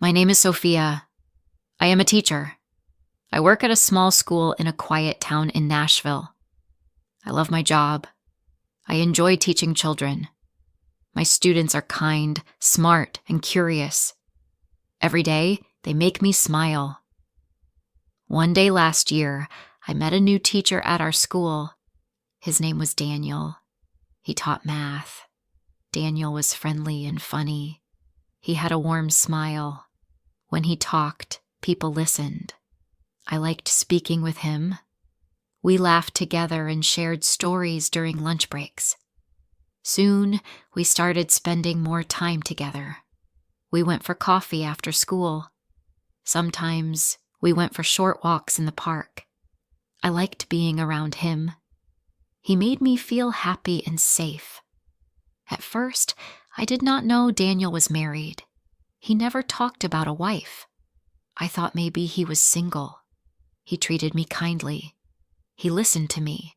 My name is Sophia. I am a teacher. I work at a small school in a quiet town in Nashville. I love my job. I enjoy teaching children. My students are kind, smart, and curious. Every day, they make me smile. One day last year, I met a new teacher at our school. His name was Daniel. He taught math. Daniel was friendly and funny. He had a warm smile. When he talked, people listened. I liked speaking with him. We laughed together and shared stories during lunch breaks. Soon, we started spending more time together. We went for coffee after school. Sometimes, we went for short walks in the park. I liked being around him. He made me feel happy and safe. At first, I did not know Daniel was married. He never talked about a wife. I thought maybe he was single. He treated me kindly. He listened to me.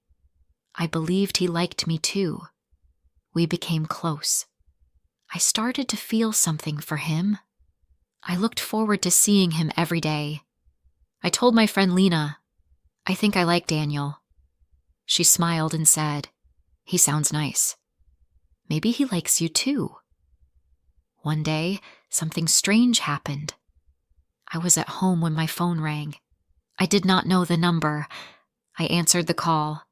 I believed he liked me too. We became close. I started to feel something for him. I looked forward to seeing him every day. I told my friend Lena, "I think I like Daniel." She smiled and said, "He sounds nice. Maybe he likes you too." One day, something strange happened. I was at home when my phone rang. I did not know the number. I answered the call.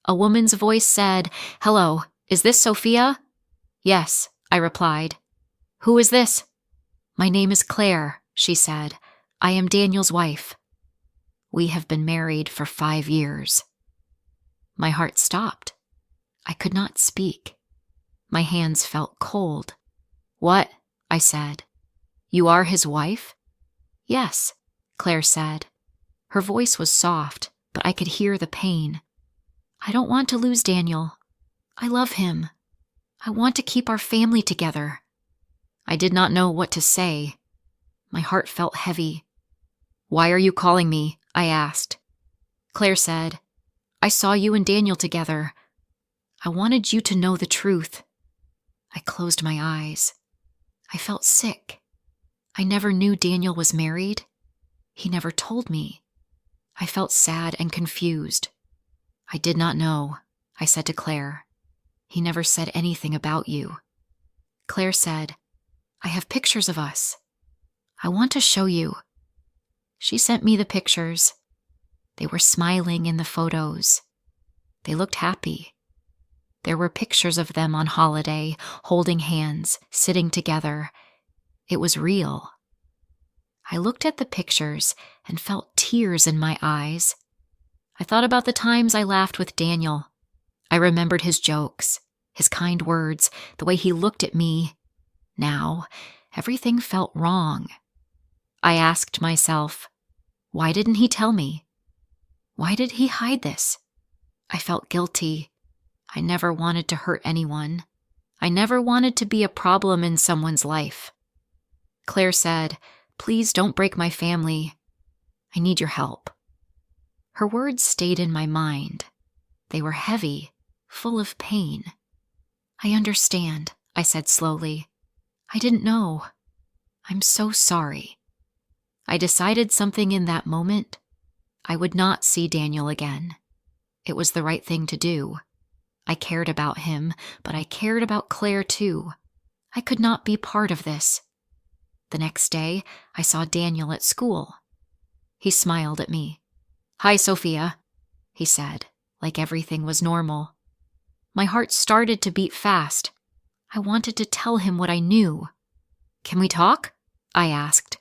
A woman's voice said, "Hello, is this Sophia?" "Yes," I replied. "Who is this?" "My name is Claire," she said. "I am Daniel's wife. We have been married for 5 years." My heart stopped. I could not speak. My hands felt cold. "What?" I said. "You are his wife?" "Yes," Claire said. Her voice was soft, but I could hear the pain. "I don't want to lose Daniel. I love him. I want to keep our family together." I did not know what to say. My heart felt heavy. "Why are you calling me?" I asked. Claire said, "I saw you and Daniel together. I wanted you to know the truth." I closed my eyes. I felt sick. I never knew Daniel was married. He never told me. I felt sad and confused. "I did not know," I said to Claire. "He never said anything about you." Claire said, "I have pictures of us. I want to show you." She sent me the pictures. They were smiling in the photos. They looked happy. There were pictures of them on holiday, holding hands, sitting together. It was real. I looked at the pictures and felt tears in my eyes. I thought about the times I laughed with Daniel. I remembered his jokes, his kind words, the way he looked at me. Now, everything felt wrong. I asked myself, why didn't he tell me? Why did he hide this? I felt guilty. I never wanted to hurt anyone. I never wanted to be a problem in someone's life. Claire said, "Please don't break my family. I need your help." Her words stayed in my mind. They were heavy, full of pain. "I understand," I said slowly. "I didn't know. I'm so sorry." I decided something in that moment. I would not see Daniel again. It was the right thing to do. I cared about him, but I cared about Claire too. I could not be part of this. The next day, I saw Daniel at school. He smiled at me. "Hi, Sophia," he said, like everything was normal. My heart started to beat fast. I wanted to tell him what I knew. "Can we talk?" I asked.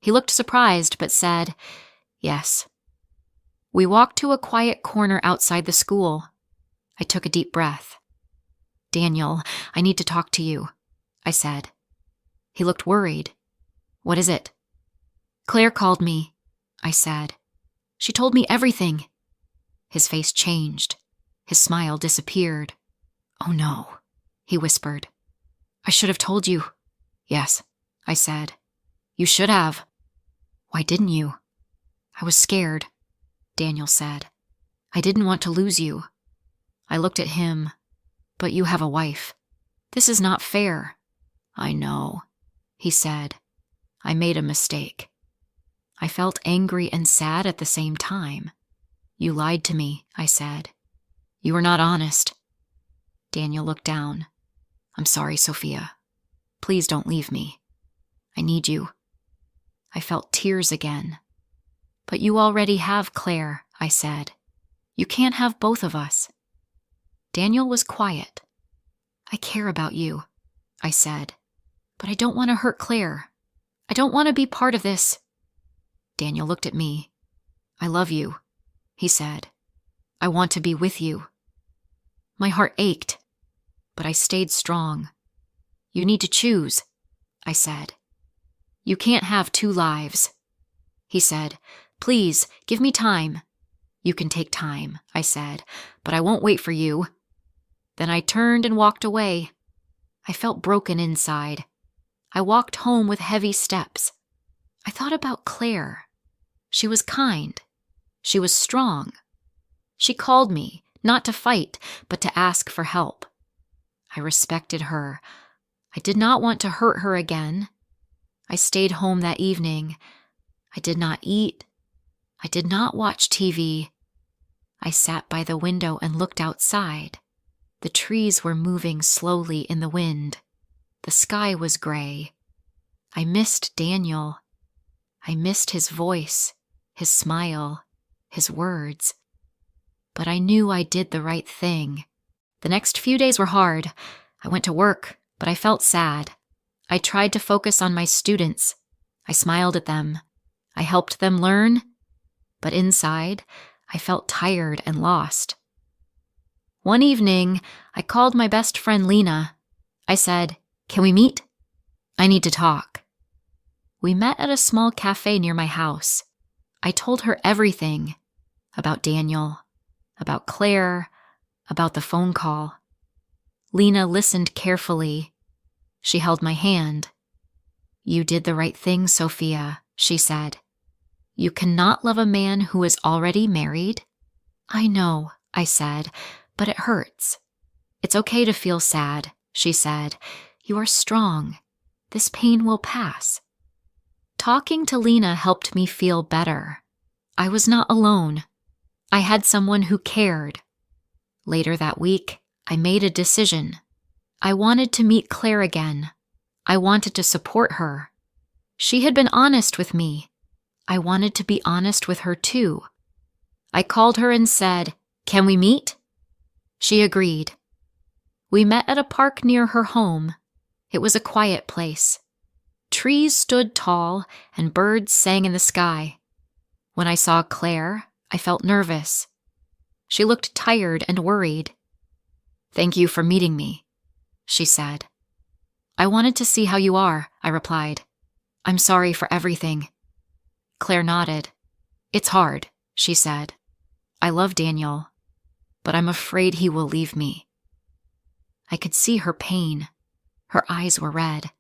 He looked surprised, but said, "Yes." We walked to a quiet corner outside the school. I took a deep breath. "Daniel, I need to talk to you," I said. He looked worried. "What is it?" "Claire called me," I said. "She told me everything." His face changed. His smile disappeared. "Oh no," he whispered. "I should have told you." "Yes," I said. "You should have." "Why didn't you?" "I was scared," Daniel said. "I didn't want to lose you." I looked at him. "But you have a wife. This is not fair." "I know," he said. I made a mistake. I felt angry and sad at the same time. You lied to me, I said. You were not honest. Daniel looked down. I'm sorry, Sophia. Please don't leave me. I need you. I felt tears again. But you already have Claire, I said. You can't have both of us. Daniel was quiet. I care about you, I said, but I don't want to hurt Claire. I don't want to be part of this. Daniel looked at me. I love you, he said. I want to be with you. My heart ached, but I stayed strong. You need to choose, I said. You can't have two lives. He said, please, give me time. You can take time, I said, but I won't wait for you. Then I turned and walked away. I felt broken inside. I walked home with heavy steps. I thought about Claire. She was kind. She was strong. She called me, not to fight, but to ask for help. I respected her. I did not want to hurt her again. I stayed home that evening. I did not eat. I did not watch TV. I sat by the window and looked outside. The trees were moving slowly in the wind. The sky was gray. I missed Daniel. I missed his voice, his smile, his words. But I knew I did the right thing. The next few days were hard. I went to work, but I felt sad. I tried to focus on my students. I smiled at them. I helped them learn. But inside, I felt tired and lost. One evening, I called my best friend Lena. I said, "Can we meet? I need to talk." We met at a small cafe near my house. I told her everything about Daniel, about Claire, about the phone call. Lena listened carefully. She held my hand. "You did the right thing, Sophia," she said. "You cannot love a man who is already married." "I know," I said, "but it hurts." "It's okay to feel sad," she said. "You are strong. This pain will pass." Talking to Lena helped me feel better. I was not alone. I had someone who cared. Later that week, I made a decision. I wanted to meet Claire again. I wanted to support her. She had been honest with me. I wanted to be honest with her too. I called her and said, "Can we meet?" She agreed. We met at a park near her home. It was a quiet place. Trees stood tall and birds sang in the sky. When I saw Claire, I felt nervous. She looked tired and worried. "Thank you for meeting me," she said. "I wanted to see how you are," I replied. "I'm sorry for everything." Claire nodded. "It's hard," she said. "I love Daniel, but I'm afraid he will leave me." I could see her pain. Her eyes were red.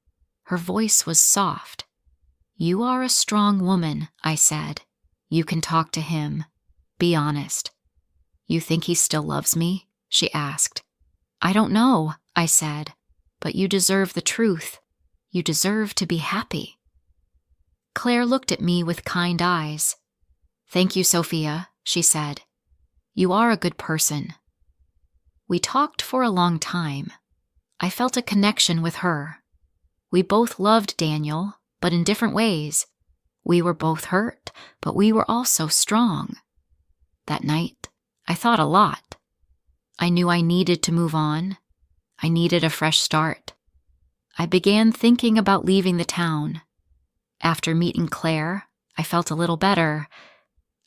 Her voice was soft. "You are a strong woman," I said. "You can talk to him. Be honest." "You think he still loves me?" she asked. "I don't know," I said, "but you deserve the truth. You deserve to be happy." Claire looked at me with kind eyes. "Thank you, Sophia," she said. "You are a good person." We talked for a long time. I felt a connection with her. We both loved Daniel, but in different ways. We were both hurt, but we were also strong. That night, I thought a lot. I knew I needed to move on. I needed a fresh start. I began thinking about leaving the town. After meeting Claire, I felt a little better.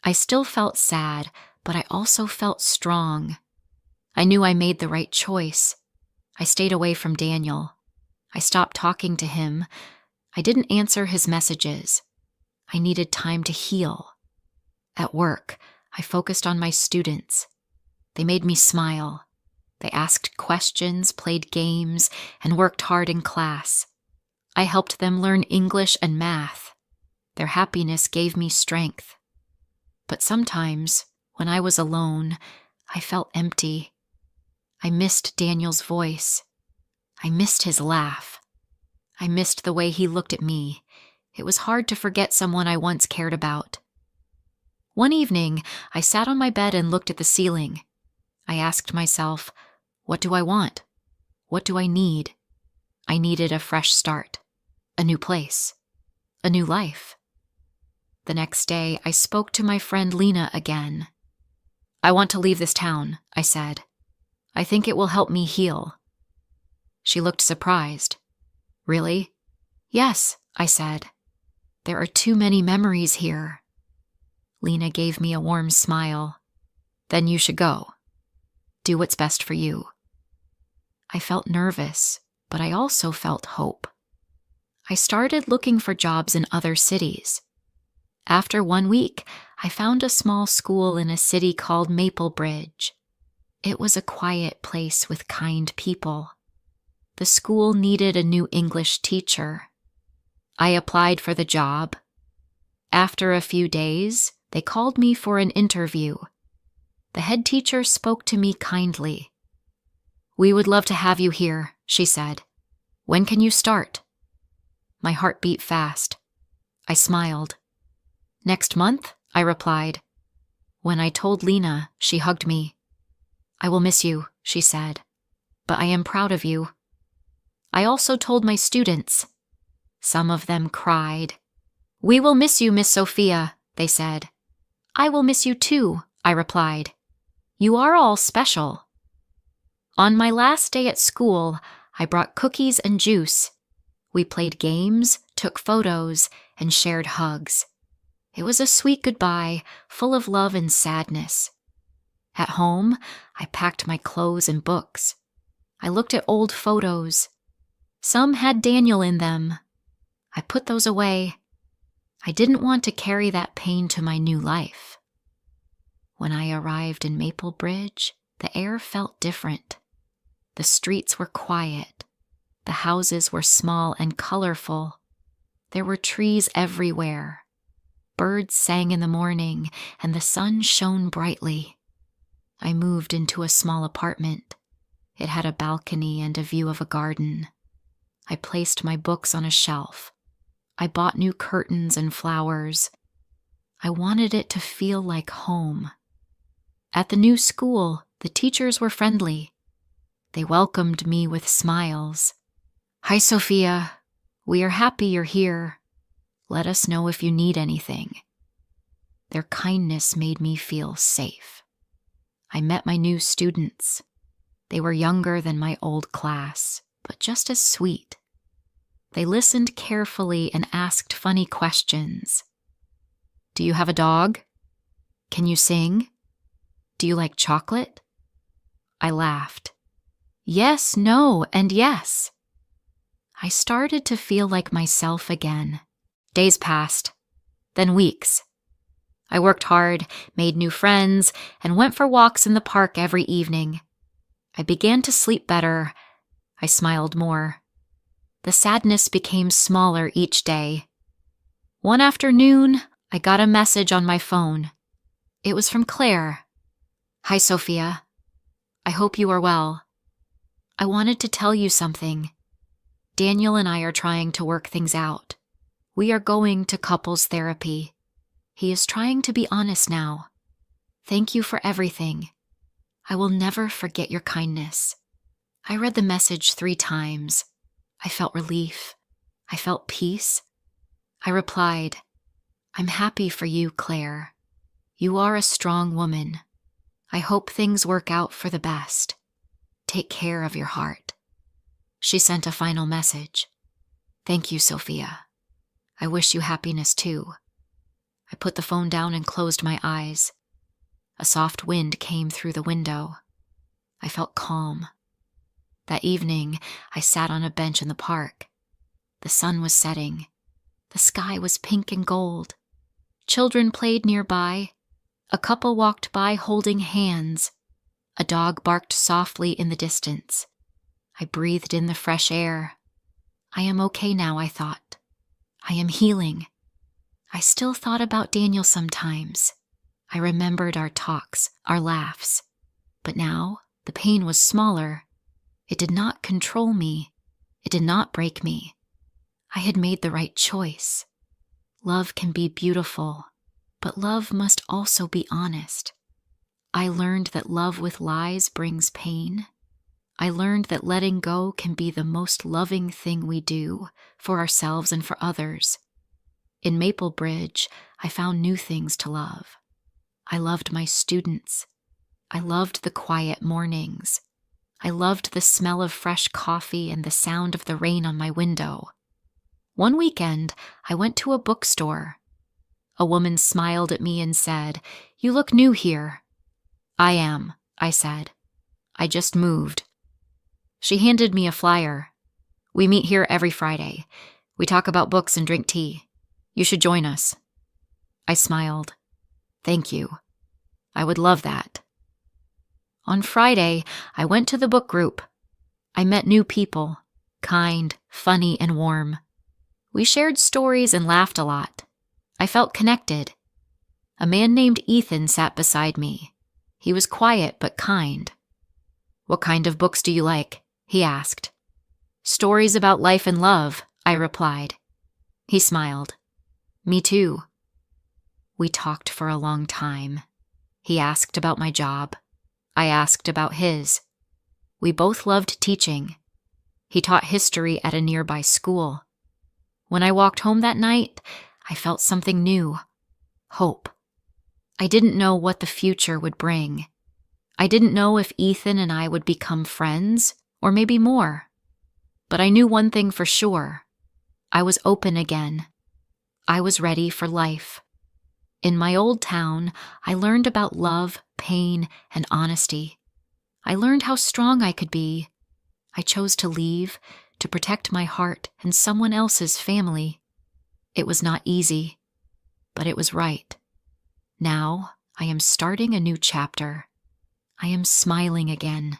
I still felt sad, but I also felt strong. I knew I made the right choice. I stayed away from Daniel. I stopped talking to him. I didn't answer his messages. I needed time to heal. At work, I focused on my students. They made me smile. They asked questions, played games, and worked hard in class. I helped them learn English and math. Their happiness gave me strength. But sometimes, when I was alone, I felt empty. I missed Daniel's voice. I missed his laugh. I missed the way he looked at me. It was hard to forget someone I once cared about. One evening, I sat on my bed and looked at the ceiling. I asked myself, what do I want? What do I need? I needed a fresh start, a new place, a new life. The next day, I spoke to my friend Lena again. I want to leave this town, I said. I think it will help me heal. She looked surprised. Really? Yes, I said. There are too many memories here. Lena gave me a warm smile. Then you should go. Do what's best for you. I felt nervous, but I also felt hope. I started looking for jobs in other cities. After 1 week, I found a small school in a city called Maplebridge. It was a quiet place with kind people. The school needed a new English teacher. I applied for the job. After a few days, they called me for an interview. The head teacher spoke to me kindly. "We would love to have you here," she said. "When can you start?" My heart beat fast. I smiled. "Next month," I replied. When I told Lena, she hugged me. "I will miss you," she said, "but I am proud of you." I also told my students. Some of them cried. "We will miss you, Miss Sophia," they said. "I will miss you too," I replied. "You are all special." On my last day at school, I brought cookies and juice. We played games, took photos, and shared hugs. It was a sweet goodbye, full of love and sadness. At home, I packed my clothes and books. I looked at old photos. Some had Daniel in them. I put those away. I didn't want to carry that pain to my new life. When I arrived in Maplebridge, the air felt different. The streets were quiet. The houses were small and colorful. There were trees everywhere. Birds sang in the morning, and the sun shone brightly. I moved into a small apartment. It had a balcony and a view of a garden. I placed my books on a shelf. I bought new curtains and flowers. I wanted it to feel like home. At the new school, the teachers were friendly. They welcomed me with smiles. "Hi, Sophia. We are happy you're here. Let us know if you need anything." Their kindness made me feel safe. I met my new students. They were younger than my old class, but just as sweet. They listened carefully and asked funny questions. "Do you have a dog? Can you sing? Do you like chocolate?" I laughed. Yes, no, and yes. I started to feel like myself again. Days passed, then weeks. I worked hard, made new friends, and went for walks in the park every evening. I began to sleep better. I smiled more. The sadness became smaller each day. One afternoon, I got a message on my phone. It was from Claire. "Hi, Sophia. I hope you are well. I wanted to tell you something. Daniel and I are trying to work things out. We are going to couples therapy. He is trying to be honest now. Thank you for everything. I will never forget your kindness." I read the message 3 times. I felt relief. I felt peace. I replied, "I'm happy for you, Claire. You are a strong woman. I hope things work out for the best. Take care of your heart." She sent a final message. "Thank you, Sophia. I wish you happiness too." I put the phone down and closed my eyes. A soft wind came through the window. I felt calm. That evening, I sat on a bench in the park. The sun was setting. The sky was pink and gold. Children played nearby. A couple walked by holding hands. A dog barked softly in the distance. I breathed in the fresh air. I am okay now, I thought. I am healing. I still thought about Daniel sometimes. I remembered our talks, our laughs. But now, the pain was smaller. It did not control me. It did not break me. I had made the right choice. Love can be beautiful, but love must also be honest. I learned that love with lies brings pain. I learned that letting go can be the most loving thing we do for ourselves and for others. In Maple Bridge, I found new things to love. I loved my students. I loved the quiet mornings. I loved the smell of fresh coffee and the sound of the rain on my window. One weekend, I went to a bookstore. A woman smiled at me and said, "You look new here." "I am," I said. "I just moved." She handed me a flyer. "We meet here every Friday. We talk about books and drink tea. You should join us." I smiled. "Thank you. I would love that." On Friday, I went to the book group. I met new people, kind, funny, and warm. We shared stories and laughed a lot. I felt connected. A man named Ethan sat beside me. He was quiet but kind. "What kind of books do you like?" he asked. "Stories about life and love," I replied. He smiled. "Me too." We talked for a long time. He asked about my job. I asked about his. We both loved teaching. He taught history at a nearby school. When I walked home that night, I felt something new. Hope. I didn't know what the future would bring. I didn't know if Ethan and I would become friends, or maybe more. But I knew one thing for sure. I was open again. I was ready for life. In my old town, I learned about love, pain, and honesty. I learned how strong I could be. I chose to leave, to protect my heart and someone else's family. It was not easy, but it was right. Now, I am starting a new chapter. I am smiling again.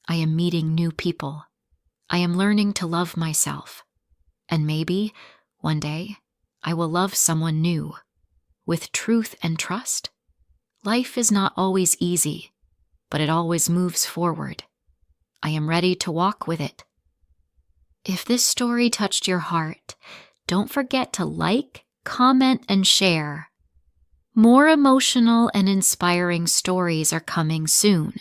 I am meeting new people. I am learning to love myself. And maybe, one day, I will love someone new. With truth and trust, life is not always easy, but it always moves forward. I am ready to walk with it. If this story touched your heart, don't forget to like, comment, and share. More emotional and inspiring stories are coming soon.